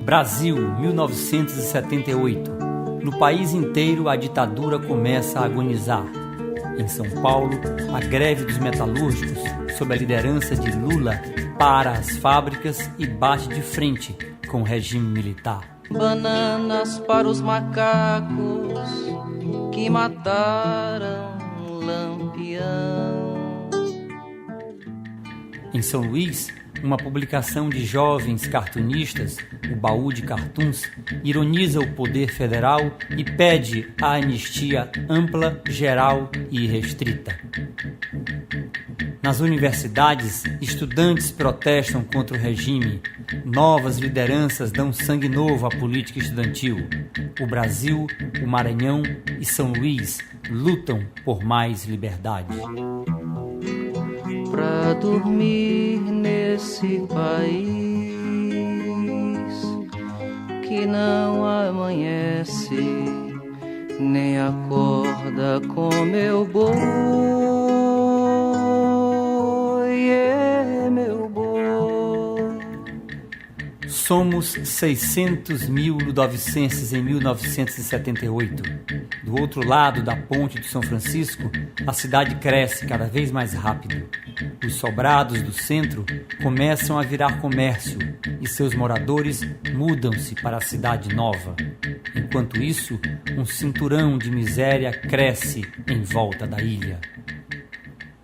Brasil, 1978. No país inteiro, a ditadura começa a agonizar. Em São Paulo, a greve dos metalúrgicos, sob a liderança de Lula, para as fábricas e bate de frente com o regime militar. Bananas para os macacos que mataram Lampião. Em São Luís, uma publicação de jovens cartunistas, o Baú de Cartoons, ironiza o poder federal e pede a anistia ampla, geral e restrita. Nas universidades, estudantes protestam contra o regime. Novas lideranças dão sangue novo à política estudantil. O Brasil, o Maranhão e São Luís lutam por mais liberdade. Pra dormir nesse país que não amanhece, nem acorda com meu boi, é meu boi. Somos 600 mil ludovicenses em 1978. Do outro lado da ponte de São Francisco, a cidade cresce cada vez mais rápido. Os sobrados do centro começam a virar comércio e seus moradores mudam-se para a cidade nova. Enquanto isso, um cinturão de miséria cresce em volta da ilha.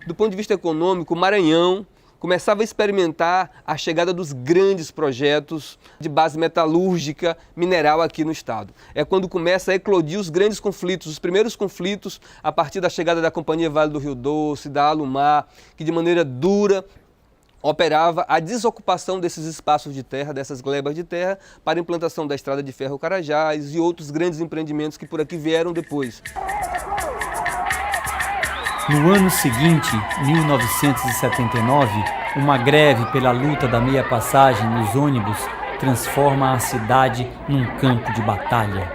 Do ponto de vista econômico, o Maranhão começava a experimentar a chegada dos grandes projetos de base metalúrgica, mineral aqui no estado. É quando começa a eclodir os grandes conflitos, os primeiros conflitos a partir da chegada da Companhia Vale do Rio Doce, da Alumar, que de maneira dura operava a desocupação desses espaços de terra, dessas glebas de terra, para a implantação da Estrada de Ferro Carajás e outros grandes empreendimentos que por aqui vieram depois. No ano seguinte, 1979, uma greve pela luta da meia passagem nos ônibus transforma a cidade num campo de batalha.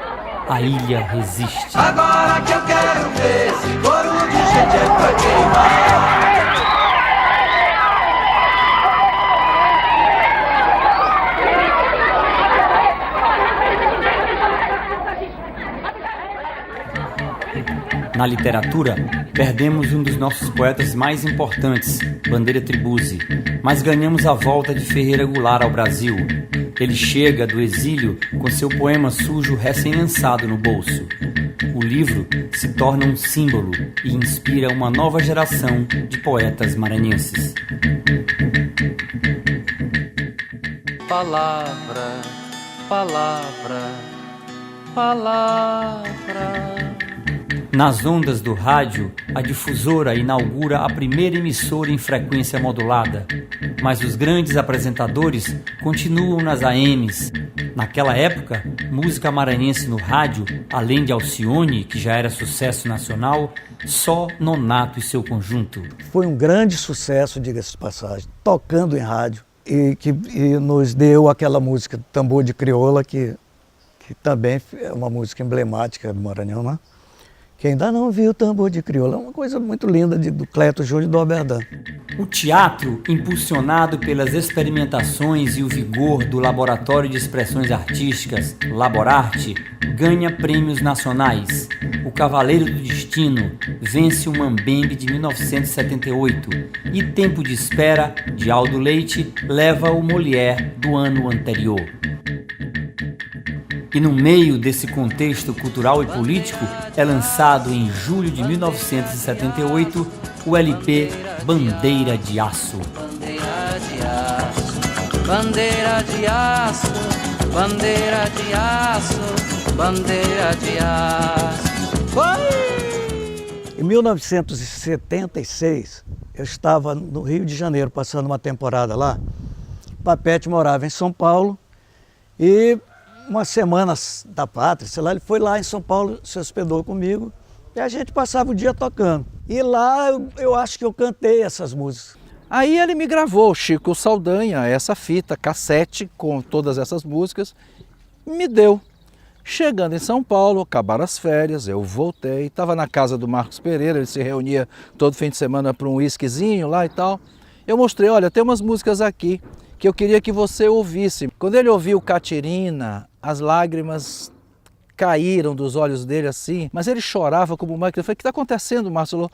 A ilha resiste. Agora que eu quero ver esse couro de gente é pra queimar. Na literatura, perdemos um dos nossos poetas mais importantes, Bandeira Tribuzzi, mas ganhamos a volta de Ferreira Goulart ao Brasil. Ele chega do exílio com seu poema sujo recém-lançado no bolso. O livro se torna um símbolo e inspira uma nova geração de poetas maranhenses. Palavra, palavra, palavra. Nas ondas do rádio, a difusora inaugura a primeira emissora em frequência modulada, mas os grandes apresentadores continuam nas AMs. Naquela época, música maranhense no rádio, além de Alcione, que já era sucesso nacional, só Nonato e seu conjunto. Foi um grande sucesso, diga-se de passagem, tocando em rádio, e nos deu aquela música Tambor de Crioula, que também é uma música emblemática do Maranhão, né? Quem ainda não viu Tambor de Crioula, é uma coisa muito linda do Cleto Júlio do Oberdan. O teatro, impulsionado pelas experimentações e o vigor do Laboratório de Expressões Artísticas, Laborarte, ganha prêmios nacionais. O Cavaleiro do Destino vence o Mambembe de 1978 e Tempo de Espera, de Aldo Leite, leva o Molière do ano anterior. E no meio desse contexto cultural e político, é lançado em julho de 1978 o LP Bandeira de Aço. Bandeira de aço, bandeira de aço, bandeira de aço, bandeira de aço. Em 1976, eu estava no Rio de Janeiro, passando uma temporada lá. Papete morava em São Paulo e uma semana da pátria, sei lá, ele foi lá em São Paulo, se hospedou comigo e a gente passava o dia tocando. E lá eu acho que eu cantei essas músicas. Aí ele me gravou, Chico Saldanha, essa fita, cassete com todas essas músicas, me deu. Chegando em São Paulo, acabaram as férias, eu voltei, estava na casa do Marcos Pereira, ele se reunia todo fim de semana para um whiskyzinho lá e tal. Eu mostrei, olha, tem umas músicas aqui que eu queria que você ouvisse. Quando ele ouviu Catirina, as lágrimas caíram dos olhos dele assim, mas ele chorava como uma criança. Eu falei, o que está acontecendo, Marcelo?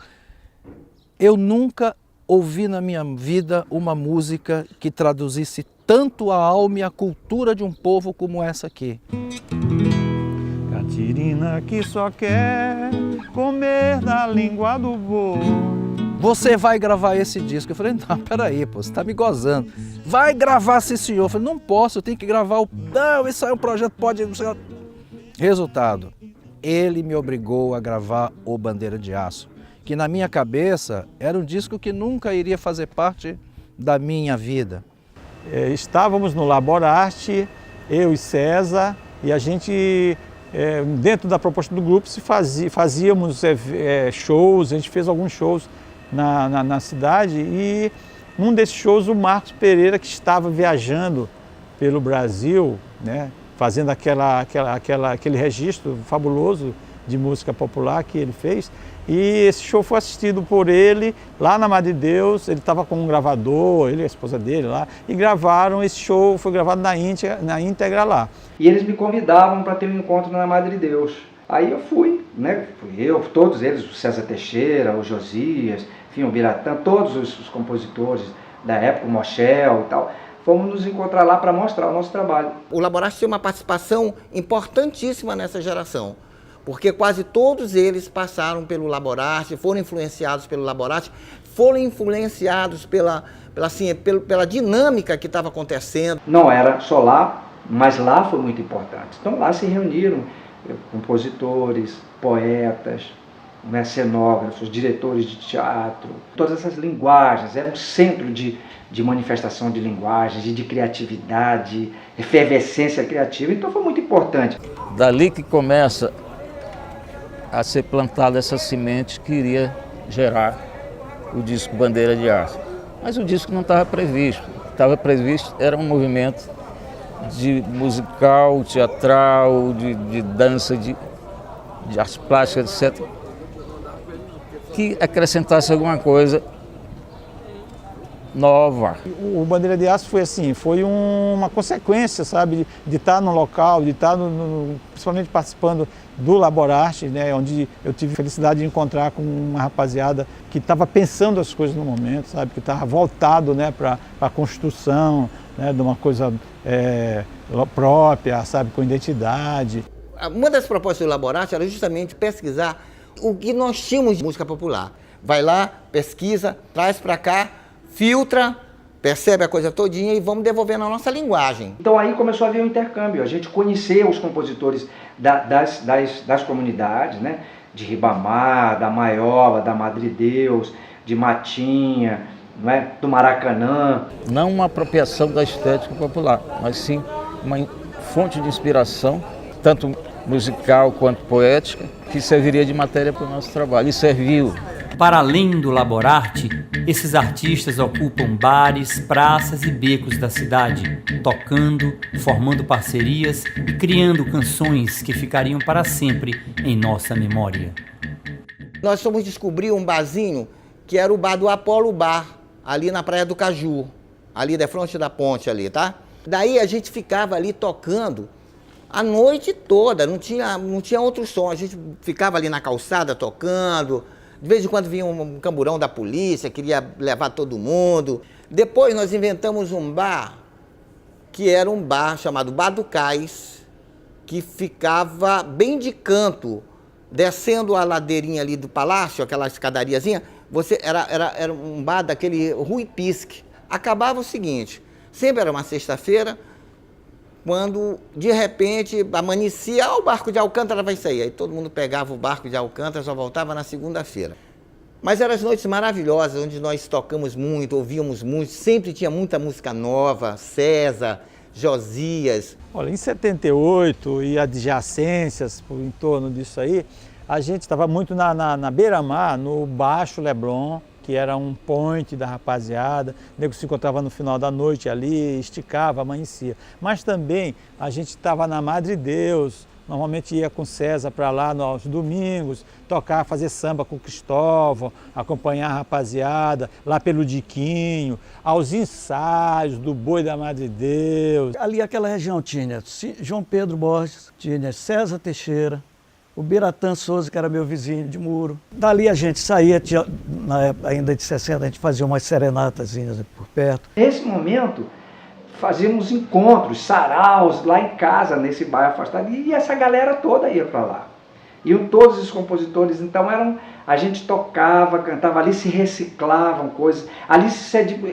Eu nunca ouvi na minha vida uma música que traduzisse tanto a alma e a cultura de um povo como essa aqui. Catirina que só quer comer da língua do boi. Você vai gravar esse disco? Eu falei, não, peraí, pô, você está me gozando. Vai gravar, sim, senhor. Eu falei, não posso, eu tenho que gravar o... Não, isso aí é um projeto, pode... Resultado, ele me obrigou a gravar o Bandeira de Aço, que na minha cabeça era um disco que nunca iria fazer parte da minha vida. Estávamos no Laborarte, eu e César, e a gente, dentro da proposta do grupo, fazíamos shows, a gente fez alguns shows na cidade, e num desses shows o Marcos Pereira, que estava viajando pelo Brasil, né, fazendo aquele registro fabuloso de música popular que ele fez, e esse show foi assistido por ele lá na Madre Deus. Ele estava com um gravador, ele e a esposa dele lá, e gravaram esse show, foi gravado na íntegra lá. E eles me convidavam para ter um encontro na Madre Deus. Aí eu fui, né? Fui eu, todos eles, o César Teixeira, o Josias, enfim, o Biratã, todos os compositores da época, o Mochel e tal, fomos nos encontrar lá para mostrar o nosso trabalho. O Laborarte tem uma participação importantíssima nessa geração, porque quase todos eles passaram pelo Laborarte, foram influenciados pelo Laborarte, foram influenciados pela dinâmica que estava acontecendo. Não era só lá, mas lá foi muito importante. Então lá se reuniram compositores, poetas, cenógrafos, diretores de teatro, todas essas linguagens, era um centro de manifestação de linguagens, de criatividade, efervescência criativa, então foi muito importante. Dali que começa a ser plantada essa semente que iria gerar o disco Bandeira de Aço. Mas o disco não estava previsto. O que estava previsto era um movimento de musical, teatral, de dança, de artes plásticas, etc., que acrescentasse alguma coisa nova. O Bandeira de Aço foi assim, foi uma consequência, sabe, de estar no local, de estar principalmente participando do Laborarte, né, onde eu tive a felicidade de encontrar com uma rapaziada que estava pensando as coisas no momento, sabe, que estava voltado, né, para a construção, né, de uma coisa própria, sabe, com identidade. Uma das propostas do Laborarte era justamente pesquisar o que nós tínhamos de música popular. Vai lá, pesquisa, traz para cá, filtra, percebe a coisa todinha e vamos devolver na nossa linguagem. Então aí começou a haver um intercâmbio, a gente conheceu os compositores das comunidades, né? De Ribamar, da Maiola, da Madre Deus, de Matinha, não é? Do Maracanã. Não uma apropriação da estética popular, mas sim uma fonte de inspiração, tanto musical quanto poética, que serviria de matéria para o nosso trabalho, e serviu. Para além do Laborarte, esses artistas ocupam bares, praças e becos da cidade, tocando, formando parcerias e criando canções que ficariam para sempre em nossa memória. Nós fomos descobrir um barzinho que era o bar do Apolo Bar, ali na Praia do Caju, ali da frente da ponte ali, tá? Daí a gente ficava ali tocando a noite toda, não tinha outro som, a gente ficava ali na calçada tocando. De vez em quando vinha um camburão da polícia, queria levar todo mundo. Depois nós inventamos um bar, que era um bar chamado Bar do Cais, que ficava bem de canto, descendo a ladeirinha ali do palácio, aquela escadariazinha, era um bar daquele Rui Pisque. Acabava o seguinte, sempre era uma sexta-feira, quando de repente amanhecia, o barco de Alcântara vai sair. Aí todo mundo pegava o barco de Alcântara, só voltava na segunda-feira. Mas eram as noites maravilhosas, onde nós tocamos muito, ouvíamos muito, sempre tinha muita música nova, César, Josias. Olha, em 78 e adjacências em torno disso aí, a gente estava muito na beira-mar, no Baixo Leblon, que era um point da rapaziada, o nego se encontrava no final da noite ali, esticava, amanhecia. Mas também a gente estava na Madre Deus, Normalmente ia com César para lá aos domingos, tocar, fazer samba com o Cristóvão, acompanhar a rapaziada, lá pelo Diquinho, aos ensaios do Boi da Madre Deus. Ali aquela região tinha João Pedro Borges, tinha César Teixeira, o Biratã Souza, que era meu vizinho de muro. Dali a gente saía, na época ainda de 60, a gente fazia umas serenatazinhas por perto. Nesse momento, fazíamos encontros, saraus lá em casa, nesse bairro afastado, e essa galera toda ia para lá. Iam todos os compositores, então a gente tocava, cantava, ali se reciclavam coisas, ali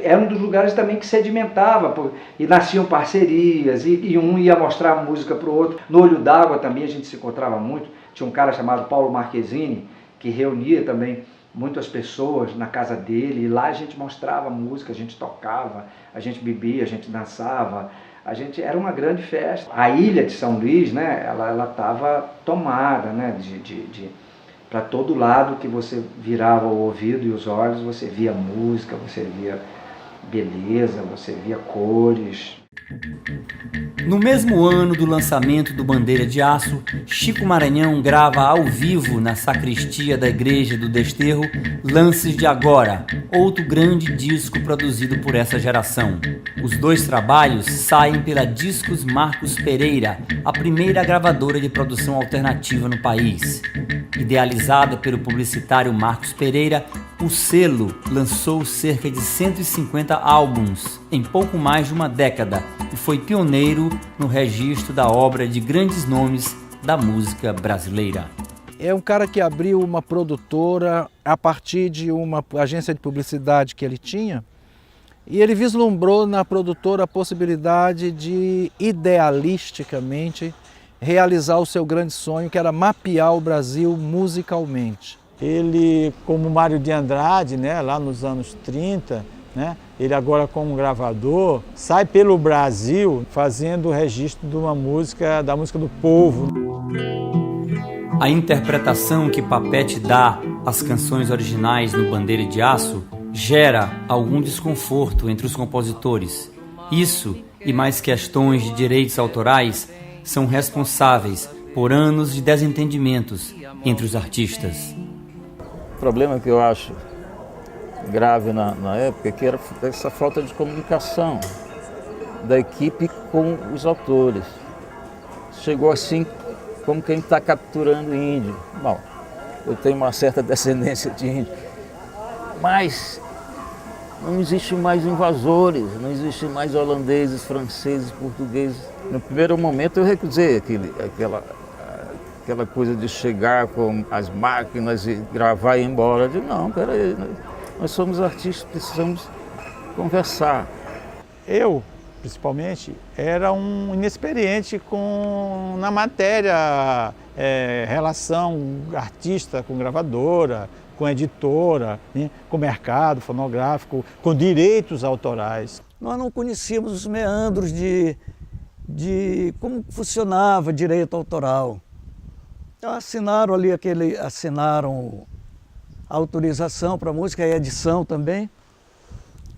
era um dos lugares também que sedimentava, e nasciam parcerias, e um ia mostrar a música para o outro. No Olho d'Água também a gente se encontrava muito, tinha um cara chamado Paulo Marquezine, que reunia também muitas pessoas na casa dele, e lá a gente mostrava música, a gente tocava, a gente bebia, a gente dançava, era uma grande festa. A ilha de São Luís, né, ela estava tomada, né, para todo lado que você virava o ouvido e os olhos, você via música, você via beleza, você via cores. No mesmo ano do lançamento do Bandeira de Aço, Chico Maranhão grava ao vivo na sacristia da Igreja do Desterro Lances de Agora, outro grande disco produzido por essa geração. Os dois trabalhos saem pela Discos Marcos Pereira, a primeira gravadora de produção alternativa no país. Idealizada pelo publicitário Marcos Pereira, o selo lançou cerca de 150 álbuns em pouco mais de uma década e foi pioneiro no registro da obra de grandes nomes da música brasileira. É um cara que abriu uma produtora a partir de uma agência de publicidade que ele tinha, e ele vislumbrou na produtora a possibilidade de, idealisticamente, realizar o seu grande sonho, que era mapear o Brasil musicalmente. Ele, como Mário de Andrade, né, lá nos anos 30, né, ele agora como gravador, sai pelo Brasil fazendo o registro de uma música, da música do povo. A interpretação que Papete dá às canções originais no Bandeira de Aço gera algum desconforto entre os compositores. Isso, e mais questões de direitos autorais, são responsáveis por anos de desentendimentos entre os artistas. O problema que eu acho grave na época é que era essa falta de comunicação da equipe com os autores. Chegou assim como quem está capturando índio. Bom, eu tenho uma certa descendência de índio, mas não existe mais invasores, não existe mais holandeses, franceses, portugueses. No primeiro momento eu recusei aquela coisa de chegar com as máquinas e gravar e ir embora. Eu disse, não, peraí, nós somos artistas, precisamos conversar. Eu, principalmente, era um inexperiente na matéria, relação artista com gravadora, com editora, né, com mercado fonográfico, com direitos autorais. Nós não conhecíamos os meandros de como funcionava direito autoral. Então, assinaram a autorização para a música e a edição também.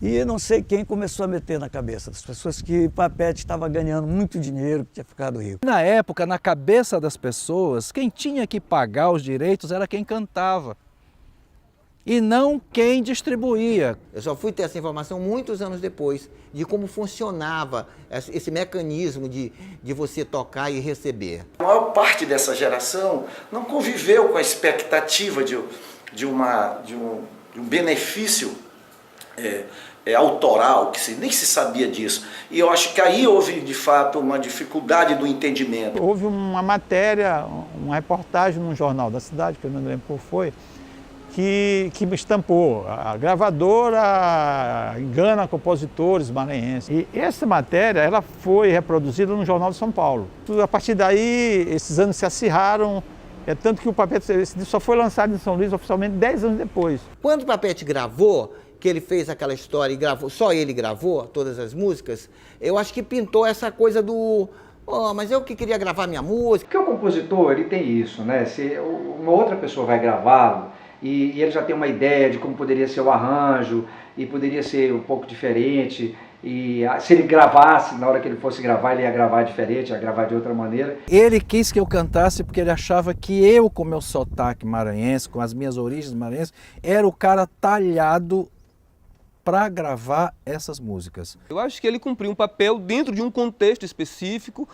E não sei quem começou a meter na cabeça das pessoas que Papete estava ganhando muito dinheiro, que tinha ficado rico. Na época, na cabeça das pessoas, quem tinha que pagar os direitos era quem cantava e não quem distribuía. Eu só fui ter essa informação muitos anos depois, de como funcionava esse mecanismo de você tocar e receber. A maior parte dessa geração não conviveu com a expectativa de um benefício autoral, nem se sabia disso. E eu acho que aí houve, de fato, uma dificuldade do entendimento. Houve uma matéria, uma reportagem num jornal da cidade, que eu não lembro qual foi, que me estampou. A gravadora engana compositores maranhenses. E essa matéria ela foi reproduzida no Jornal de São Paulo. A partir daí, esses anos se acirraram, tanto que o Papete só foi lançado em São Luís oficialmente 10 anos depois. Quando o Papete gravou, que ele fez aquela história e gravou, só ele gravou todas as músicas, eu acho que pintou essa coisa do... mas eu que queria gravar minha música. Porque o compositor, ele tem isso, né? Se uma outra pessoa vai gravá-lo, e ele já tem uma ideia de como poderia ser o arranjo, e poderia ser um pouco diferente, E se ele gravasse, na hora que ele fosse gravar, ele ia gravar diferente, ia gravar de outra maneira. Ele quis que eu cantasse porque ele achava que eu, com meu sotaque maranhense, com as minhas origens maranhenses, era o cara talhado para gravar essas músicas. Eu acho que ele cumpriu um papel dentro de um contexto específico,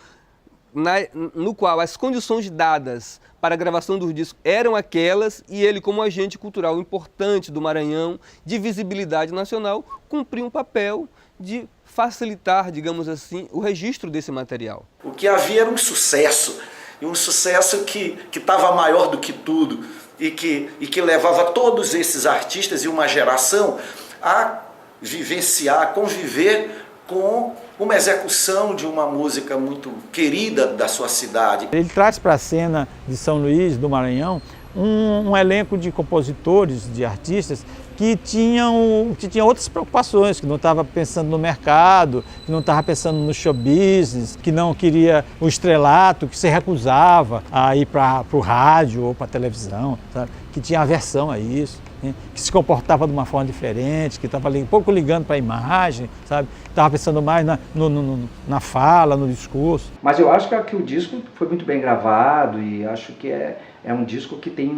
no qual as condições dadas para a gravação dos discos eram aquelas, e ele, como agente cultural importante do Maranhão, de visibilidade nacional, cumpriu um papel de facilitar, digamos assim, o registro desse material. O que havia era um sucesso, e um sucesso que estava maior do que tudo, e que levava todos esses artistas e uma geração a vivenciar, a conviver com uma execução de uma música muito querida da sua cidade. Ele traz para a cena de São Luís, do Maranhão, um elenco de compositores, de artistas que tinham outras preocupações, que não estava pensando no mercado, que não estava pensando no show business, que não queria o estrelato, que se recusava a ir para o rádio ou para a televisão, sabe? Que tinha aversão a isso, né? Que se comportava de uma forma diferente, que estava um pouco ligando para a imagem, sabe? Estava pensando mais na fala, no discurso. Mas eu acho que o disco foi muito bem gravado e acho que é um disco que tem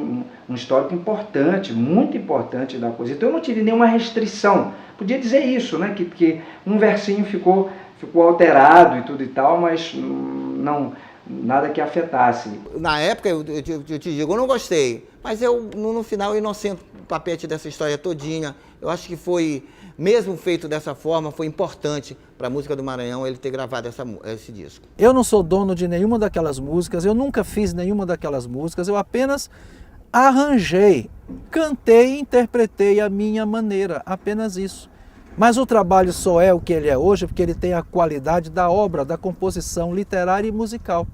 um histórico importante, muito importante da coisa. Então eu não tive nenhuma restrição. Podia dizer isso, né? Que um versinho ficou alterado e tudo e tal, mas não nada que afetasse. Na época, eu te digo, eu não gostei, mas eu, no final, inocente o papete dessa história todinha. Eu acho que foi, mesmo feito dessa forma, foi importante para a música do Maranhão ele ter gravado esse disco. Eu não sou dono de nenhuma daquelas músicas, eu nunca fiz nenhuma daquelas músicas, eu apenas arranjei, cantei e interpretei a minha maneira, apenas isso. Mas o trabalho só é o que ele é hoje porque ele tem a qualidade da obra, da composição literária e musical.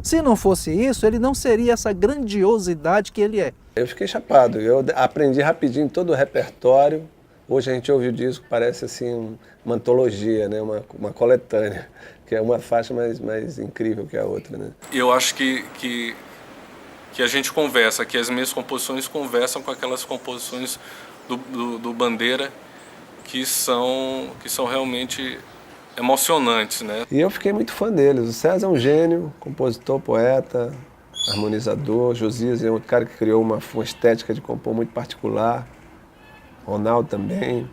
Se não fosse isso, ele não seria essa grandiosidade que ele é. Eu fiquei chapado, eu aprendi rapidinho todo o repertório. Hoje a gente ouve o disco, parece assim uma antologia, né? uma coletânea, que é uma faixa mais incrível que a outra. Né? Eu acho que a gente conversa, que as minhas composições conversam com aquelas composições do Bandeira, que são realmente emocionantes, né? E eu fiquei muito fã deles. O César é um gênio, compositor, poeta, harmonizador. Josias é um cara que criou uma estética de compor muito particular. Ronaldo também.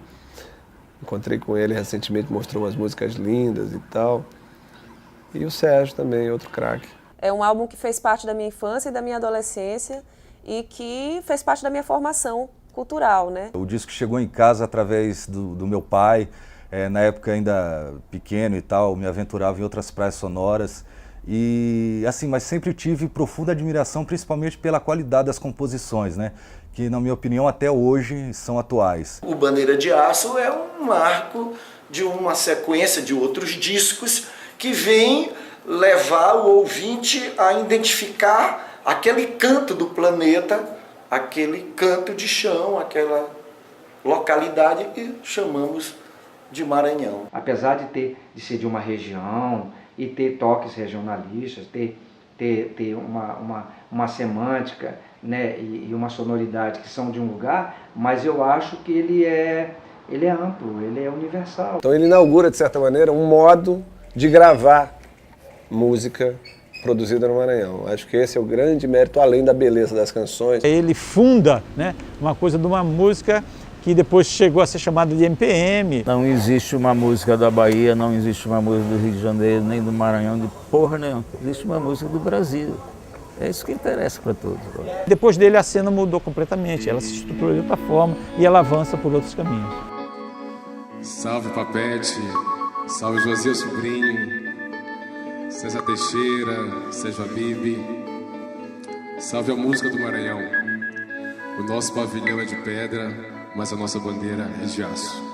Encontrei com ele recentemente, mostrou umas músicas lindas e tal. E o Sérgio também, outro craque. É um álbum que fez parte da minha infância e da minha adolescência e que fez parte da minha formação cultural, né? O disco chegou em casa através do meu pai, na época ainda pequeno e tal, me aventurava em outras praias sonoras e assim, mas sempre tive profunda admiração, principalmente pela qualidade das composições, né? Que na minha opinião até hoje são atuais. O Bandeira de Aço é um marco de uma sequência de outros discos que vem levar o ouvinte a identificar aquele canto do planeta, aquele canto de chão, aquela localidade que chamamos de Maranhão. Apesar de ser de uma região e ter toques regionalistas, ter uma semântica, né, e uma sonoridade que são de um lugar, mas eu acho que ele é amplo, ele é universal. Então ele inaugura, de certa maneira, um modo de gravar música produzida no Maranhão. Acho que esse é o grande mérito, além da beleza das canções. Ele funda, né, uma coisa de uma música que depois chegou a ser chamada de MPM. Não existe uma música da Bahia, não existe uma música do Rio de Janeiro, nem do Maranhão, de porra nenhuma. Existe uma música do Brasil. É isso que interessa para todos. Depois dele a cena mudou completamente, ela se estruturou de outra forma e ela avança por outros caminhos. Salve Papete, salve Josias Sobrinho, César Teixeira, Sérgio Abib, salve a música do Maranhão. O nosso pavilhão é de pedra, mas a nossa bandeira é de aço.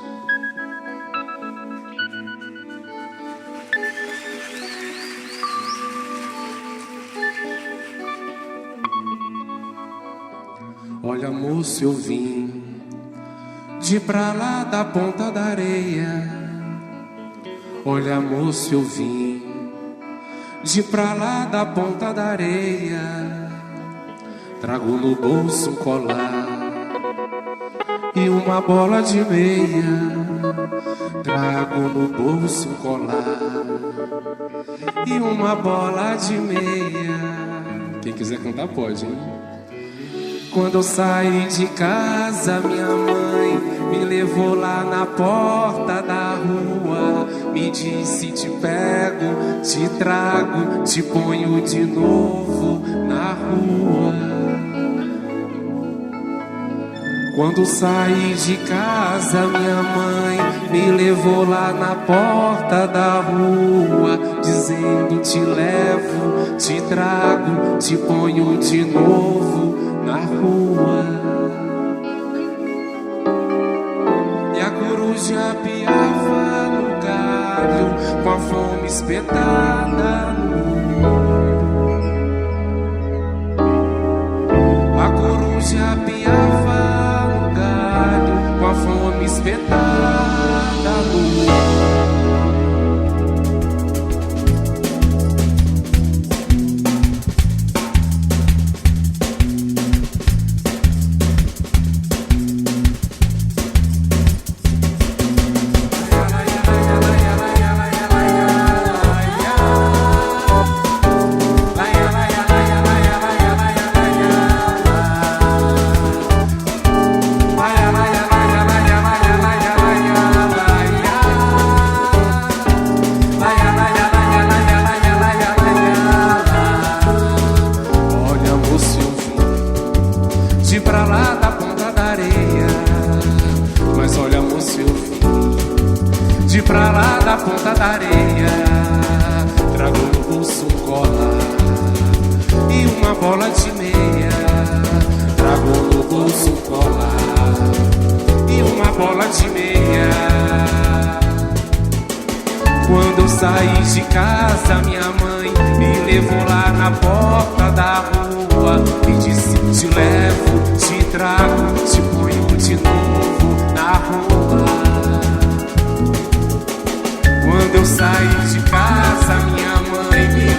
Olha moço, eu vim de pra lá da ponta da areia. Olha moço, eu vim de pra lá da ponta da areia. Trago no bolso um colar e uma bola de meia. trago no bolso um colar e uma bola de meia. Quem quiser cantar pode, hein? Quando eu saí de casa, minha mãe me levou lá na porta da rua. Me disse: te pego, te trago, te ponho de novo na rua. Quando saí de casa, minha mãe me levou lá na porta da rua, dizendo: te levo, te trago, te ponho de novo na rua. E a coruja piava no galho, com a fome espetada no olho. A coruja piava no galho, com a fome espetada no olho. Quando eu saí de casa, minha mãe me